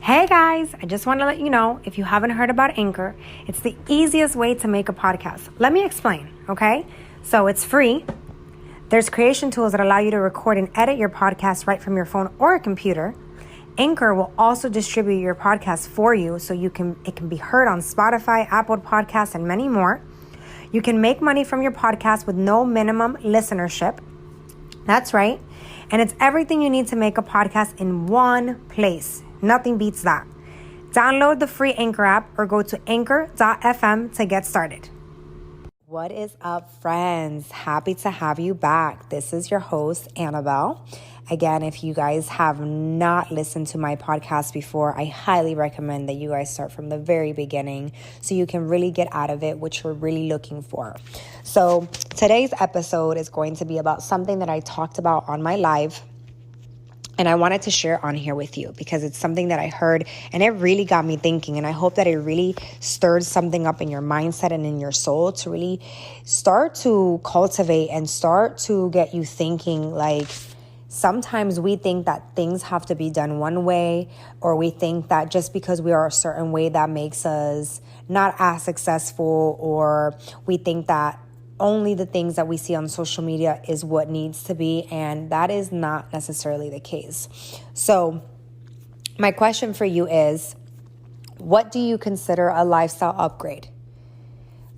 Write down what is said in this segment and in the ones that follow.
Hey guys, I just want to let you know, if you haven't heard about Anchor, it's the easiest way to make a podcast. Let me explain, okay? So it's free. There's creation tools that allow you to record and edit your podcast right from your phone or a computer. Anchor will also distribute your podcast for you so it can be heard on Spotify, Apple Podcasts, and many more. You can make money from your podcast with no minimum listenership. That's right. And it's everything you need to make a podcast in one place. Nothing beats that. Download the free Anchor app or go to anchor.fm to get started. What is up, friends? Happy to have you back. This is your host, Annabelle. Again, if you guys have not listened to my podcast before, I highly recommend that you guys start from the very beginning so you can really get out of it what you're really looking for. So today's episode is going to be about something that I talked about on my live, and I wanted to share on here with you because it's something that I heard and it really got me thinking. And I hope that it really stirred something up in your mindset and in your soul to really start to cultivate and start to get you thinking. Like, sometimes we think that things have to be done one way, or we think that just because we are a certain way that makes us not as successful, or we think that only the things that we see on social media is what needs to be, and that is not necessarily the case. So my question for you is, what do you consider a lifestyle upgrade?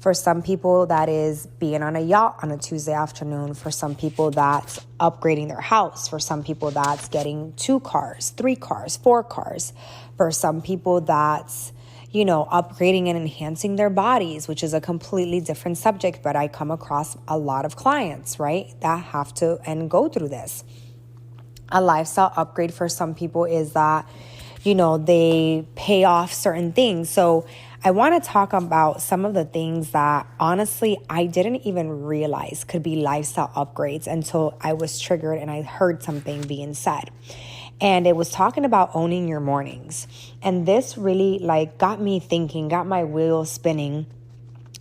For some people, that is being on a yacht on a Tuesday afternoon. For some people, that's upgrading their house. For some people, that's getting 2 cars, 3 cars, 4 cars. For some people, that's upgrading and enhancing their bodies, which is a completely different subject. But I come across a lot of clients, right, that have to and go through this. A lifestyle upgrade for some people is that, they pay off certain things. So I want to talk about some of the things that honestly I didn't even realize could be lifestyle upgrades until I was triggered and I heard something being said. And it was talking about owning your mornings. And this really got me thinking, got my wheels spinning,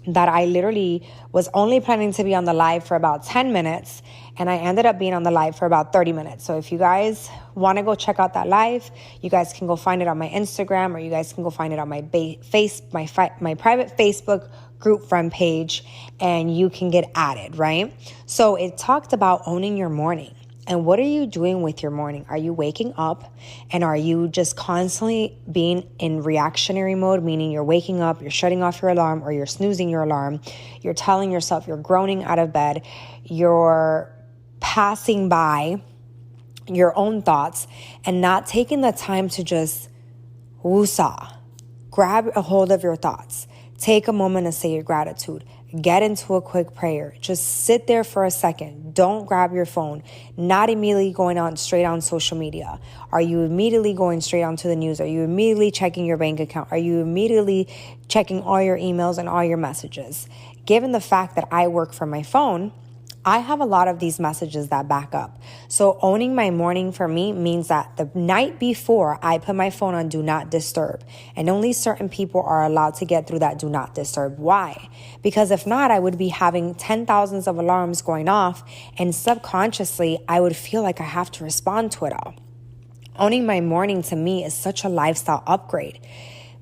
that I literally was only planning to be on the live for about 10 minutes. And I ended up being on the live for about 30 minutes. So if you guys want to go check out that live, you guys can go find it on my Instagram, or you guys can go find it on my my private Facebook group friend page, and you can get added, right? So it talked about owning your morning. And what are you doing with your morning? Are you waking up and are you just constantly being in reactionary mode, meaning you're waking up, you're shutting off your alarm, or you're snoozing your alarm, you're telling yourself, you're groaning out of bed, you're passing by your own thoughts and not taking the time to just woosah, grab a hold of your thoughts, take a moment to say your gratitude, get into a quick prayer. Just sit there for a second. Don't grab your phone. Not immediately going on straight on social media. Are you immediately going straight onto the news? Are you immediately checking your bank account? Are you immediately checking all your emails and all your messages? Given the fact that I work from my phone, I have a lot of these messages that back up. So owning my morning for me means that the night before I put my phone on do not disturb, and only certain people are allowed to get through that do not disturb. Why? Because if not, I would be having 10,000s of alarms going off, and subconsciously I would feel like I have to respond to it all. Owning my morning to me is such a lifestyle upgrade,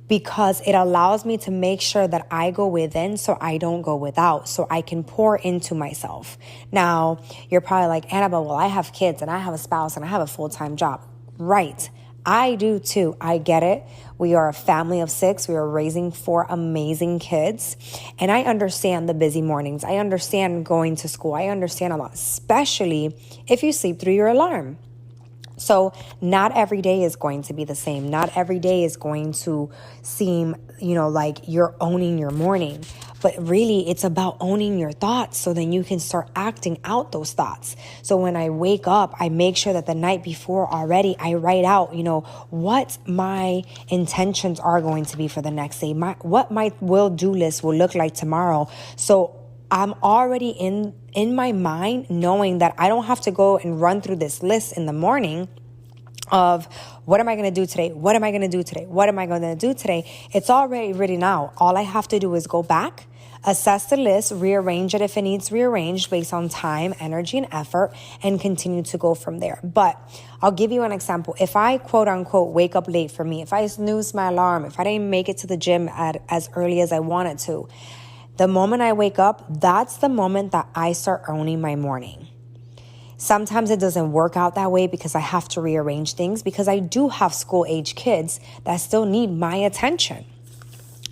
because it allows me to make sure that I go within so I don't go without, so I can pour into myself. Now, you're probably like, Annabelle, well, I have kids and I have a spouse and I have a full-time job. Right. I do too. I get it. We are a family of 6. We are raising 4 amazing kids. And I understand the busy mornings. I understand going to school. I understand a lot, especially if you sleep through your alarm. So not every day is going to be the same. Not every day is going to seem, like you're owning your morning. But really, it's about owning your thoughts so then you can start acting out those thoughts. So when I wake up, I make sure that the night before already, I write out, what my intentions are going to be for the next day, what my will-do list will look like tomorrow. So I'm already in my mind knowing that I don't have to go and run through this list in the morning of what am I going to do today? What am I going to do today? What am I going to do today? It's already written out. All I have to do is go back, Assess the list, rearrange it if it needs rearranged based on time, energy, and effort, and continue to go from there. But I'll give you an example. If I, quote unquote, wake up late for me, if I snooze my alarm, if I didn't make it to the gym as early as I wanted to, the moment I wake up, that's the moment that I start owning my morning. Sometimes it doesn't work out that way because I have to rearrange things because I do have school-age kids that still need my attention.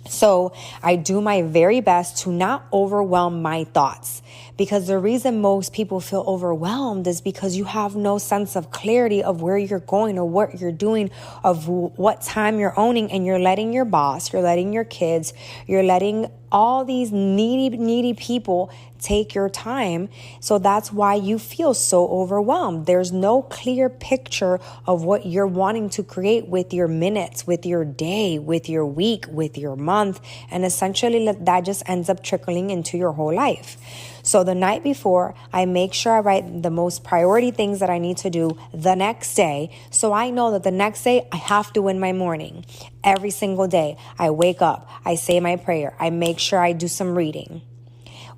So I do my very best to not overwhelm my thoughts, because the reason most people feel overwhelmed is because you have no sense of clarity of where you're going or what you're doing, of what time you're owning, and you're letting your boss, you're letting your kids, you're letting all these needy people take your time. So that's why you feel so overwhelmed. There's no clear picture of what you're wanting to create with your minutes, with your day, with your week, with your month. And essentially that just ends up trickling into your whole life. So the night before, I make sure I write the most priority things that I need to do the next day. So I know that the next day I have to win my morning. Every single day, I wake up, I say my prayer, I make sure I do some reading.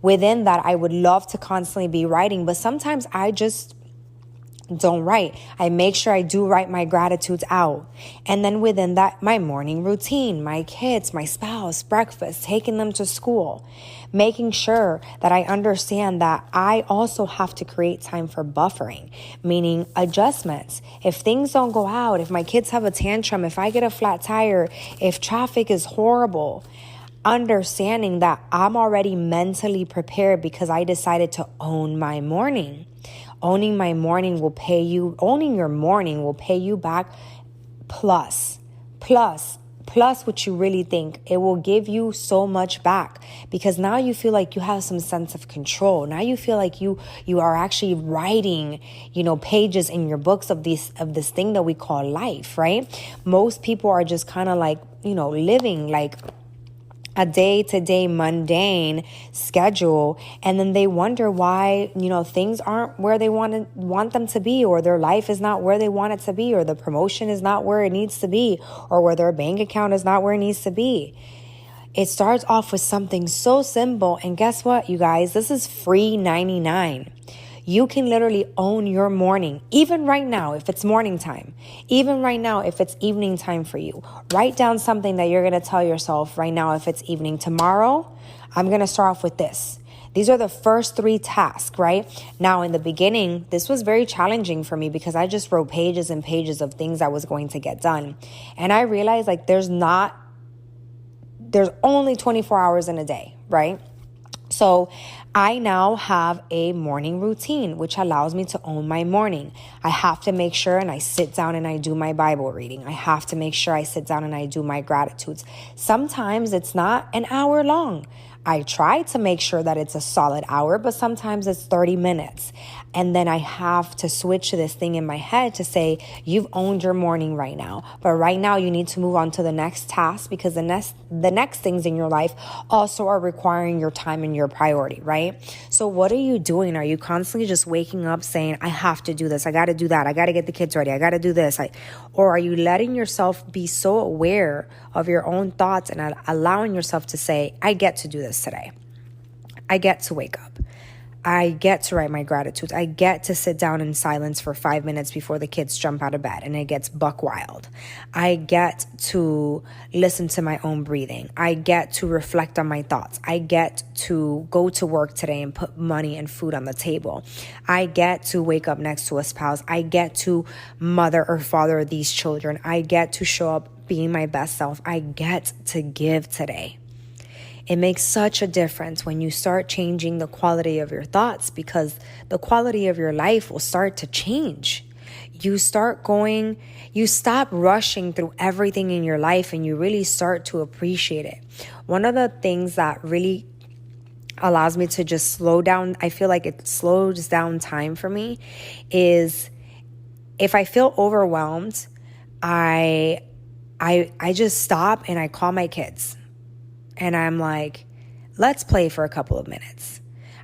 Within that, I would love to constantly be writing, but sometimes I just don't write. I make sure I do write my gratitudes out. And then within that, my morning routine, my kids, my spouse, breakfast, taking them to school, making sure that I understand that I also have to create time for buffering, meaning adjustments. If things don't go out, if my kids have a tantrum, if I get a flat tire, if traffic is horrible, understanding that I'm already mentally prepared because I decided to own my morning. Owning my morning will pay you, owning your morning will pay you back plus what you really think. It will give you so much back because now you feel like you have some sense of control. Now you feel like you are actually writing, pages in your books of this thing that we call life, right? Most people are just kind of like, living like a day-to-day mundane schedule, and then they wonder why things aren't where they want them to be, or their life is not where they want it to be, or the promotion is not where it needs to be, or where their bank account is not where it needs to be. It starts off with something so simple, and guess what, you guys? This is free 99. You can literally own your morning, even right now if it's morning time, even right now if it's evening time for you. Write down something that you're going to tell yourself right now if it's evening. Tomorrow, I'm going to start off with this. These are the first 3 tasks, right? Now, in the beginning, this was very challenging for me because I just wrote pages and pages of things I was going to get done. And I realized there's only 24 hours in a day, right? So I now have a morning routine, which allows me to own my morning. I have to make sure and I sit down and I do my Bible reading. I have to make sure I sit down and I do my gratitudes. Sometimes it's not an hour long. I try to make sure that it's a solid hour, but sometimes it's 30 minutes. And then I have to switch to this thing in my head to say, you've owned your morning right now. But right now you need to move on to the next task because the next things in your life also are requiring your time and your priority, right? So what are you doing? Are you constantly just waking up saying, I have to do this. I got to do that. I got to get the kids ready. I got to do this. Or are you letting yourself be so aware of your own thoughts and allowing yourself to say, I get to do this today. I get to wake up. I get to write my gratitudes. I get to sit down in silence for 5 minutes before the kids jump out of bed and it gets buck wild. I get to listen to my own breathing. I get to reflect on my thoughts. I get to go to work today and put money and food on the table. I get to wake up next to a spouse. I get to mother or father these children. I get to show up being my best self. I get to give today. It makes such a difference when you start changing the quality of your thoughts because the quality of your life will start to change. You stop rushing through everything in your life and you really start to appreciate it. One of the things that really allows me to just slow down, I feel like it slows down time for me, is if I feel overwhelmed, I just stop and I call my kids. And I'm like, let's play for a couple of minutes.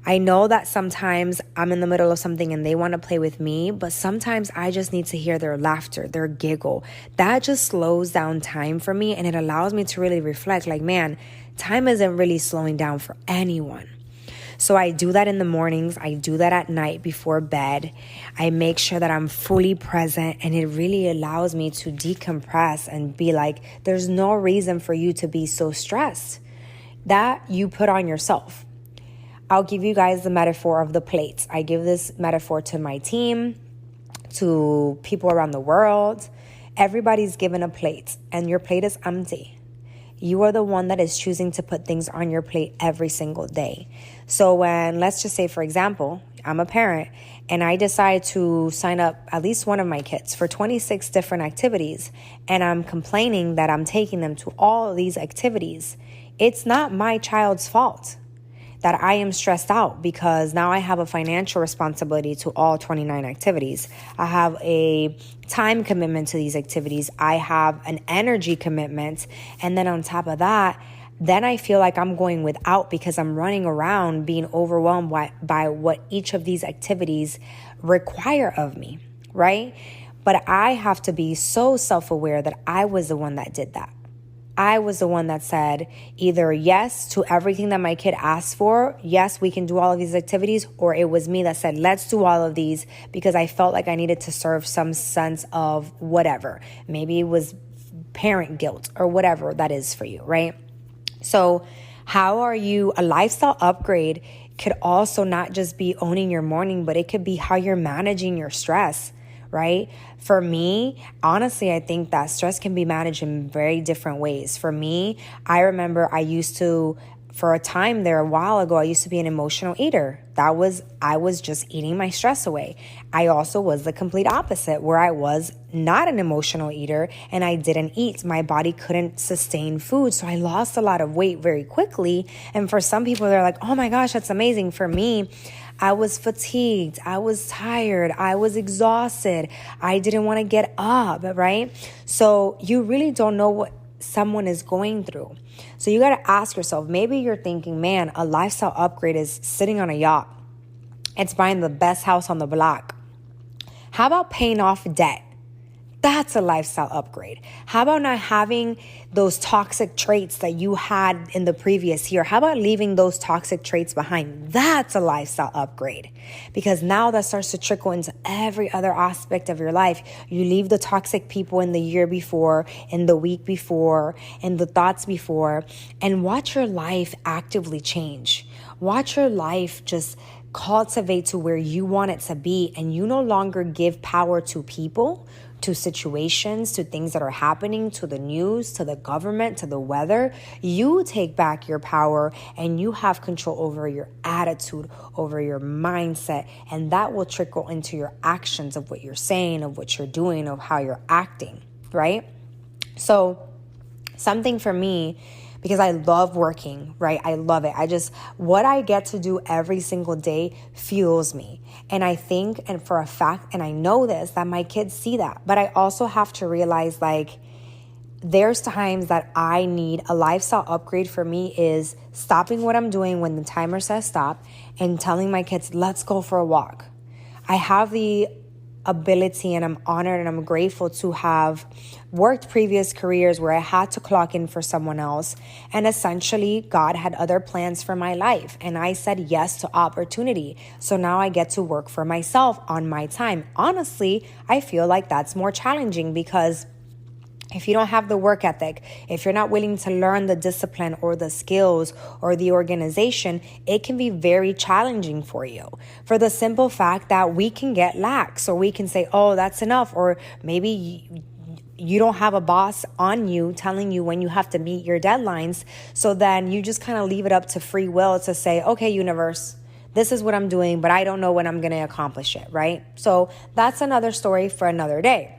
I know that sometimes I'm in the middle of something and they want to play with me, but sometimes I just need to hear their laughter, their giggle. That just slows down time for me and it allows me to really reflect like, man, Time isn't really slowing down for anyone. So I do that in the mornings. I do that at night before bed. I make sure that I'm fully present, and it really allows me to decompress and be like, there's no reason for you to be so stressed. That you put on yourself. I'll give you guys the metaphor of the plates. I give this metaphor to my team, to people around the world. Everybody's given a plate, and your plate is empty. You are the one that is choosing to put things on your plate every single day. So when, let's just say, for example, I'm a parent and I decide to sign up at least one of my kids for 26 different activities, and I'm complaining that I'm taking them to all of these activities, it's not my child's fault that I am stressed out because now I have a financial responsibility to all 29 activities. I have a time commitment to these activities. I have an energy commitment. And then on top of that, then I feel like I'm going without because I'm running around being overwhelmed by what each of these activities require of me, right? But I have to be so self-aware that I was the one that did that. I was the one that said either yes to everything that my kid asked for, yes, we can do all of these activities, or it was me that said, let's do all of these because I felt like I needed to serve some sense of whatever. Maybe it was parent guilt or whatever that is for you, right? So how are you, a lifestyle upgrade could also not just be owning your morning, but it could be how you're managing your stress. Right? For me, honestly, I think that stress can be managed in very different ways. For me, I remember for a time there, a while ago, I used to be an emotional eater. I was just eating my stress away. I also was the complete opposite, where I was not an emotional eater and I didn't eat. My body couldn't sustain food. So I lost a lot of weight very quickly. And for some people, they're like, oh my gosh, that's amazing. For me, I was fatigued. I was tired. I was exhausted. I didn't want to get up, right? So you really don't know what someone is going through. So you got to ask yourself, maybe you're thinking, man, a lifestyle upgrade is sitting on a yacht. It's buying the best house on the block. How about paying off debt? That's a lifestyle upgrade. How about not having those toxic traits that you had in the previous year? How about leaving those toxic traits behind? That's a lifestyle upgrade. Because now that starts to trickle into every other aspect of your life. You leave the toxic people in the year before, in the week before, in the thoughts before, and watch your life actively change. Watch your life just cultivate to where you want it to be, and you no longer give power to people, to situations, to things that are happening, to the news, to the government, to the weather. You take back your power and you have control over your attitude, over your mindset, and that will trickle into your actions of what you're saying, of what you're doing, of how you're acting, right? So something for me, because I love working, right? I love it. What I get to do every single day fuels me. And I think, and for a fact, and I know this, that my kids see that. But I also have to realize, like, there's times that I need a lifestyle upgrade. For me is stopping what I'm doing when the timer says stop and telling my kids, let's go for a walk. I have the ability, and I'm honored and I'm grateful to have worked previous careers where I had to clock in for someone else, and essentially God had other plans for my life, and I said yes to opportunity. So now I get to work for myself on my time. Honestly, I feel like that's more challenging because if you don't have the work ethic, if you're not willing to learn the discipline or the skills or the organization, it can be very challenging for you. For the simple fact that we can get lax, or we can say, oh, that's enough. Or maybe you don't have a boss on you telling you when you have to meet your deadlines. So then you just kind of leave it up to free will to say, okay, universe, this is what I'm doing, but I don't know when I'm going to accomplish it, right? So that's another story for another day.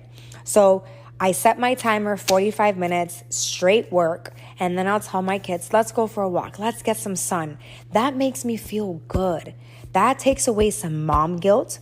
So I set my timer 45 minutes straight work, and then I'll tell my kids, let's go for a walk. Let's get some sun. That makes me feel good. That takes away some mom guilt.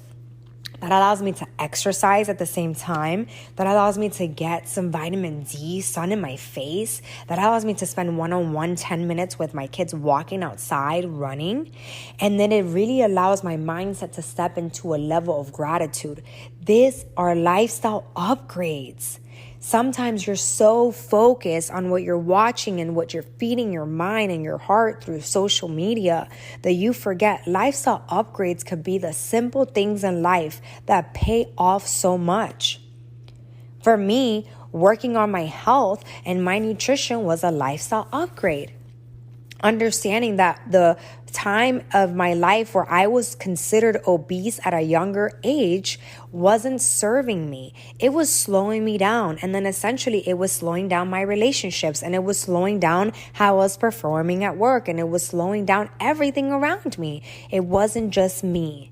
That allows me to exercise at the same time. That allows me to get some vitamin D, sun in my face. That allows me to spend one-on-one 10 minutes with my kids walking outside, running. And then it really allows my mindset to step into a level of gratitude. These are lifestyle upgrades. Sometimes you're so focused on what you're watching and what you're feeding your mind and your heart through social media that you forget lifestyle upgrades could be the simple things in life that pay off so much. For me, working on my health and my nutrition was a lifestyle upgrade. Understanding that the time of my life where I was considered obese at a younger age wasn't serving me. It was slowing me down. And then essentially it was slowing down my relationships, and it was slowing down how I was performing at work, and it was slowing down everything around me. It wasn't just me.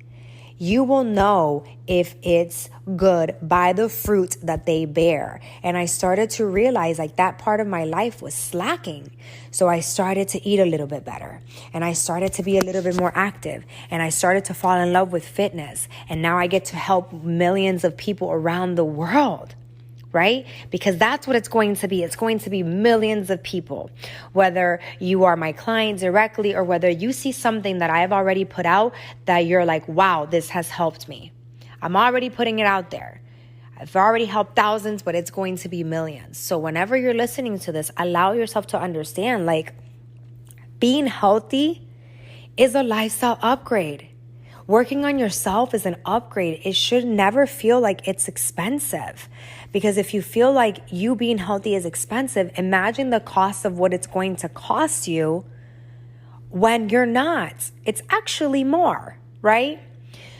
You will know if it's good by the fruit that they bear. And I started to realize like that part of my life was slacking. So I started to eat a little bit better, and I started to be a little bit more active, and I started to fall in love with fitness. And now I get to help millions of people around the world. Right? Because that's what it's going to be. It's going to be millions of people, whether you are my client directly or whether you see something that I've already put out that you're like, wow, this has helped me. I'm already putting it out there. I've already helped thousands, but it's going to be millions. So whenever you're listening to this, allow yourself to understand like being healthy is a lifestyle upgrade. Working on yourself is an upgrade. It should never feel like it's expensive. Because if you feel like you being healthy is expensive, imagine the cost of what it's going to cost you when you're not. It's actually more, right?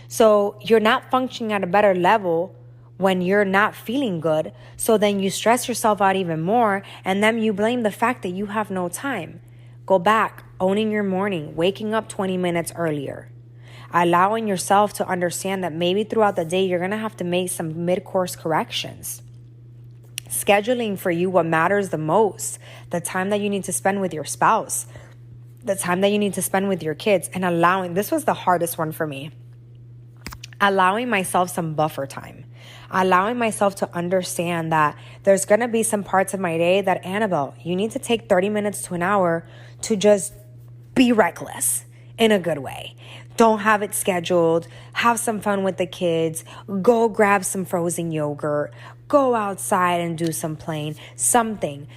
So you're not functioning at a better level when you're not feeling good. So then you stress yourself out even more, and then you blame the fact that you have no time. Go back, owning your morning, waking up 20 minutes earlier. Allowing yourself to understand that maybe throughout the day, you're going to have to make some mid-course corrections. Scheduling for you what matters the most, the time that you need to spend with your spouse, the time that you need to spend with your kids, and this was the hardest one for me, allowing myself some buffer time, allowing myself to understand that there's going to be some parts of my day that, Annabelle, you need to take 30 minutes to an hour to just be reckless in a good way. Don't have it scheduled. Have some fun with the kids. Go grab some frozen yogurt. Go outside and do some playing. Something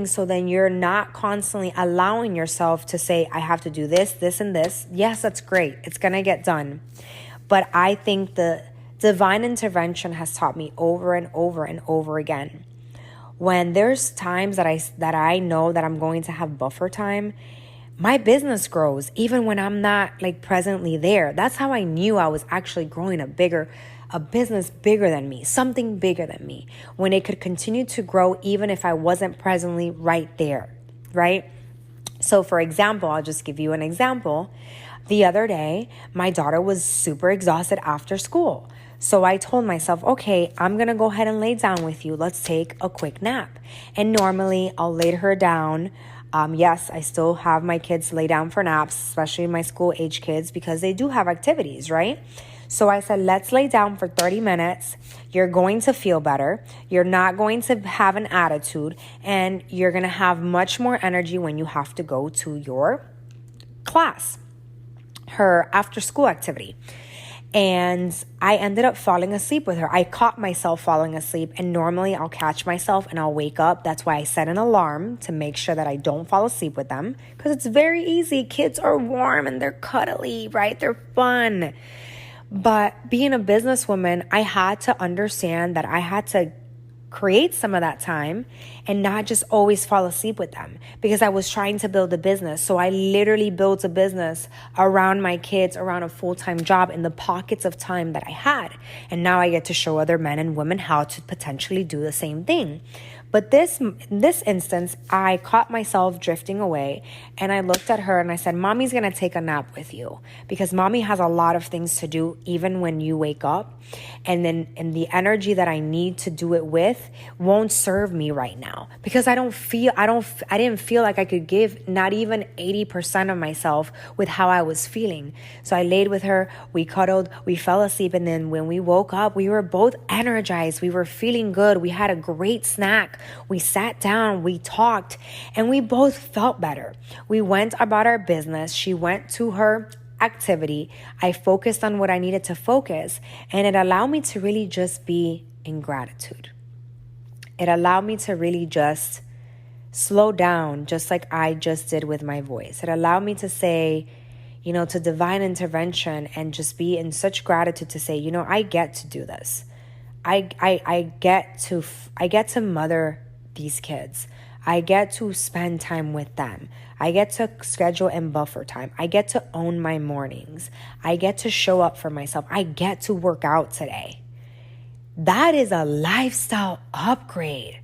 so then you're not constantly allowing yourself to say, I have to do this, this, and this. Yes, that's great. It's going to get done. But I think the divine intervention has taught me over and over and over again. When there's times that I know that I'm going to have buffer time, my business grows even when I'm not like presently there. That's how I knew I was actually growing a business bigger than me, something bigger than me, when it could continue to grow even if I wasn't presently right there, right? So for example, I'll just give you an example. The other day, my daughter was super exhausted after school. So I told myself, okay, I'm going to go ahead and lay down with you. Let's take a quick nap. And normally I'll lay her down. Yes, I still have my kids lay down for naps, especially my school age kids, because they do have activities, right? So I said, let's lay down for 30 minutes. You're going to feel better. You're not going to have an attitude, and you're going to have much more energy when you have to go to your class, her after school activity. And I ended up falling asleep with her. I caught myself falling asleep, and normally I'll catch myself and I'll wake up. That's why I set an alarm to make sure that I don't fall asleep with them, because it's very easy. Kids are warm and they're cuddly, right? They're fun. But being a businesswoman, I had to understand that I had to create some of that time and not just always fall asleep with them, because I was trying to build a business. So I literally built a business around my kids, around a full-time job, in the pockets of time that I had. And now I get to show other men and women how to potentially do the same thing. But in this instance, I caught myself drifting away, and I looked at her and I said, Mommy's going to take a nap with you, because Mommy has a lot of things to do even when you wake up. And the energy that I need to do it with won't serve me right now, because I didn't feel like I could give not even 80% of myself with how I was feeling. So I laid with her, we cuddled, we fell asleep. And then when we woke up, we were both energized. We were feeling good. We had a great snack. We sat down, we talked, and we both felt better. We went about our business. She went to her activity. I focused on what I needed to focus, and it allowed me to really just be in gratitude. It allowed me to really just slow down, just like I just did with my voice. It allowed me to say, to divine intervention and just be in such gratitude to say, I get to do this. I get to mother these kids. I get to spend time with them. I get to schedule and buffer time. I get to own my mornings. I get to show up for myself. I get to work out today. That is a lifestyle upgrade.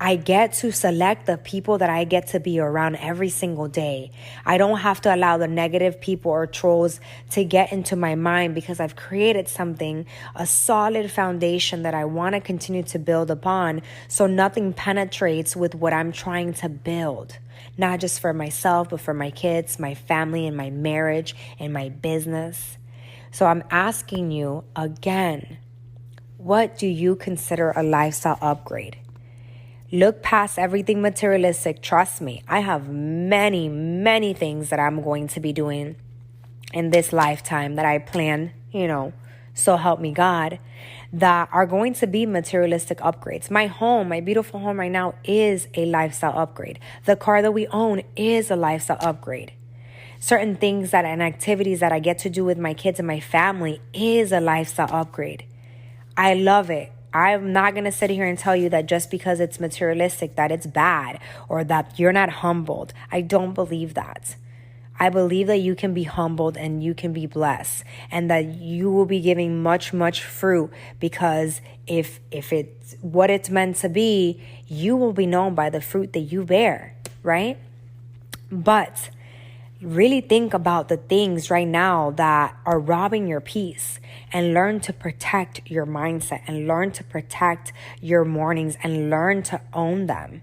I get to select the people that I get to be around every single day. I don't have to allow the negative people or trolls to get into my mind because I've created something, a solid foundation that I want to continue to build upon so nothing penetrates with what I'm trying to build. Not just for myself, but for my kids, my family, and my marriage, and my business. So I'm asking you again, what do you consider a lifestyle upgrade? Look past everything materialistic. Trust me, I have many, many things that I'm going to be doing in this lifetime that I plan, so help me God, that are going to be materialistic upgrades. My home, my beautiful home right now is a lifestyle upgrade. The car that we own is a lifestyle upgrade. Certain things and activities that I get to do with my kids and my family is a lifestyle upgrade. I love it. I'm not going to sit here and tell you that just because it's materialistic, that it's bad or that you're not humbled. I don't believe that. I believe that you can be humbled and you can be blessed and that you will be giving much, much fruit because if it's what it's meant to be, you will be known by the fruit that you bear, right? But really think about the things right now that are robbing your peace and learn to protect your mindset and learn to protect your mornings and learn to own them.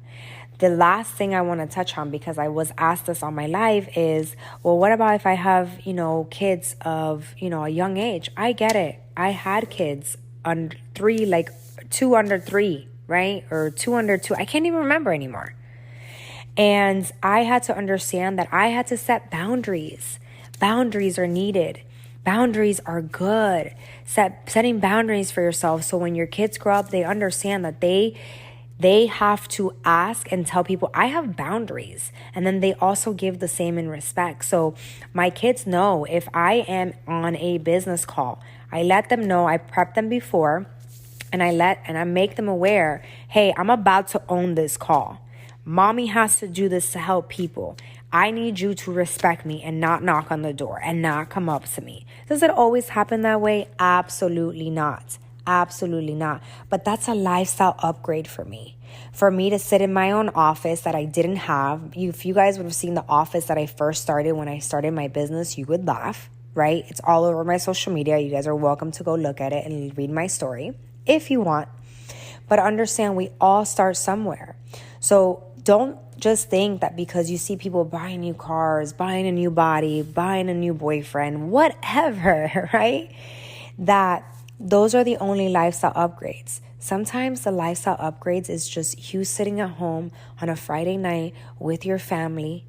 The last thing I want to touch on, because I was asked this on my live, is, well, what about if I have, kids of, a young age? I get it. I had kids under 3, like 2 under 3, right? Or 2 under 2. I can't even remember anymore. And I had to understand that I had to set boundaries. Boundaries are needed. Boundaries are good. Setting boundaries for yourself so when your kids grow up, they understand that they have to ask and tell people, I have boundaries. And then they also give the same in respect. So my kids know if I am on a business call, I let them know, I prep them before, and I make them aware, hey, I'm about to own this call. Mommy has to do this to help people. I need you to respect me and not knock on the door and not come up to me. Does it always happen that way? Absolutely not. Absolutely not. But that's a lifestyle upgrade for me. For me to sit in my own office that I didn't have. If you guys would have seen the office that I first started when I started my business, you would laugh, right? It's all over my social media. You guys are welcome to go look at it and read my story if you want. But understand we all start somewhere. So don't just think that because you see people buying new cars, buying a new body, buying a new boyfriend, whatever, right? That those are the only lifestyle upgrades. Sometimes the lifestyle upgrades is just you sitting at home on a Friday night with your family,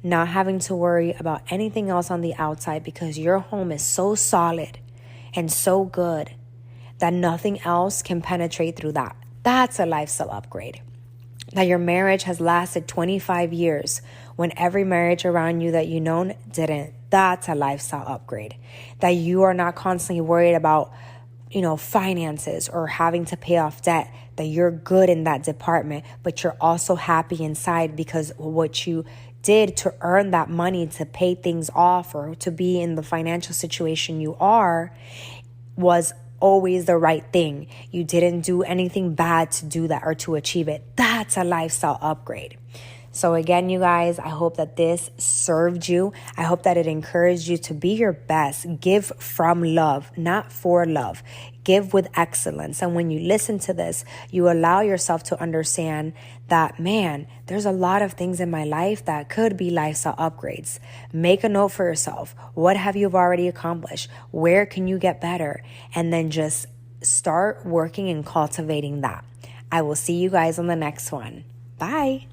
not having to worry about anything else on the outside because your home is so solid and so good that nothing else can penetrate through that. That's a lifestyle upgrade. That your marriage has lasted 25 years when every marriage around you that you known didn't. That's a lifestyle upgrade. That you are not constantly worried about, finances or having to pay off debt. That you're good in that department, but you're also happy inside because what you did to earn that money to pay things off or to be in the financial situation you are was always the right thing. You didn't do anything bad to do that or to achieve it. That's a lifestyle upgrade. So again, you guys, I hope that this served you. I hope that it encouraged you to be your best. Give from love, not for love. Give with excellence. And when you listen to this, you allow yourself to understand that, man, there's a lot of things in my life that could be lifestyle upgrades. Make a note for yourself. What have you already accomplished? Where can you get better? And then just start working and cultivating that. I will see you guys on the next one. Bye.